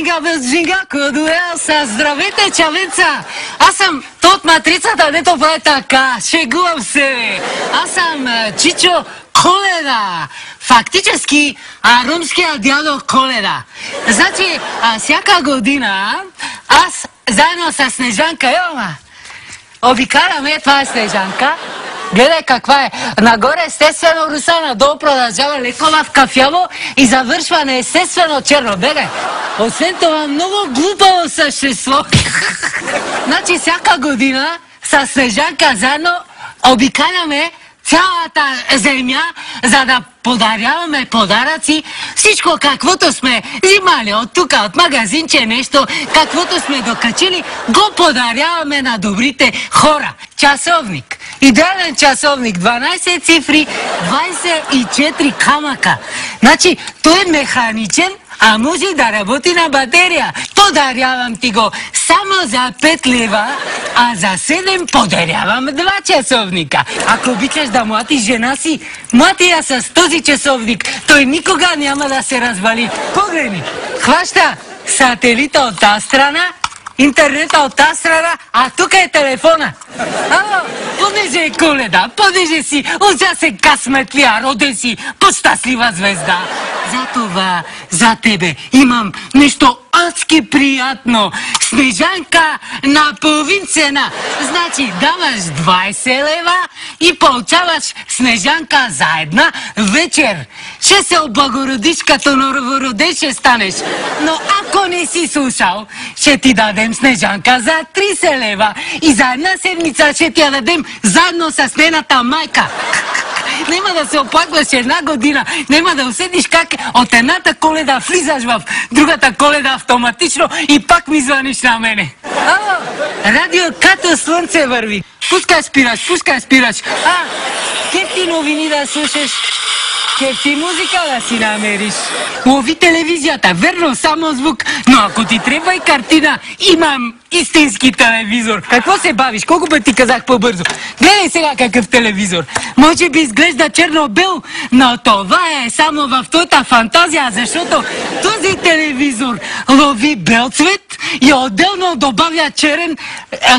джинга, кодуелса, здравейте, чавеца! Аз съм от матрицата, дето прави така, шегувам се. Аз съм Чичо Коледа. Фактически, румския дядо Коледа. Значи, всяка година, аз заедно с Снежанка, обикаляме, това е Снежанка. Гледай каква е. Нагоре естествено Руса, надолу продължава Лекова в кафяво и завършва на естествено Чернобеге. Освен това, много глупаво същество. Значи всяка година с Снежанка заедно обикаляме цялата земя, за да подаряваме подаръци, всичко каквото сме взимали от тук, от магазинче нещо, каквото сме докачили, го подаряваме на добрите хора. Часовник. Идеален часовник. 12 цифри, 24 камъка. Значи, той е механичен, а може да работи на батерия. Подарявам ти го само за 5 лева, а за 7 подарявам 2 часовника. Ако обичаш да млатиш жена си, млати я с този часовник. Той никога няма да се развали. Погледни, хваща сателита от тази страна, интернета от тази страна, а тук е телефона. Ало, понеже Коледа, понеже си ужасен късметлия, роден си по щастлива звезда. Затова за тебе имам нещо адски приятно. Снежанка на половин цена. Значи даваш 20 лева и получаваш Снежанка за една вечер. Ще се облагородиш като новороден ще станеш. Но ако не си слушал, ще ти дадем Снежанка за 30 лева и за една седмица ще ти я дадем заедно с нейната майка. Няма да се оплакваш една година, няма да усетиш как от едната Коледа влизаш в другата Коледа автоматично и пак ми звъниш на мене. Ало, радио като слънце върви. Пускай спираш. Кефти новини да слушаш, кефти музика да си намериш. Лови телевизията, верно, само звук, но ако ти трябва и картина, имам истински телевизор. Какво се бавиш? Колко път ти казах по-бързо? Гледай сега какъв телевизор. Може би изглежда черно-бел, но това е само в твоята фантазия, защото този телевизор лови бел цвет и отделно добавя черен,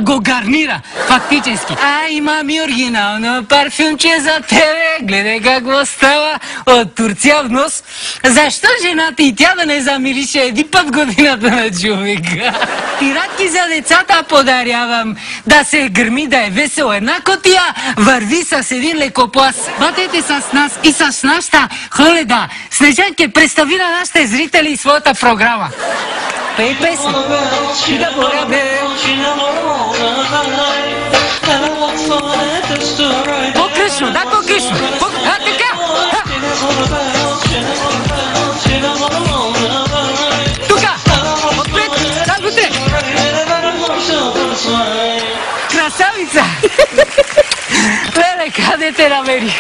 го гарнира. Фактически. Имам и оригинално парфюмче за тебе. Гледай какво става от Турция внос. Защо жената и тя да не замирише един път годината на човека? Пиратки за децата подарявам. Да се гърми, да е весело. Една котия върви с един лекопласт. Бъдете с нас и с нашата Коледа. Снежанке, представи на нашите зрители своята програма. Пей песен. По-късно, да, по-късно. Така. Тука, отпред, там вътре. Красавица! Леле, къде те намерих?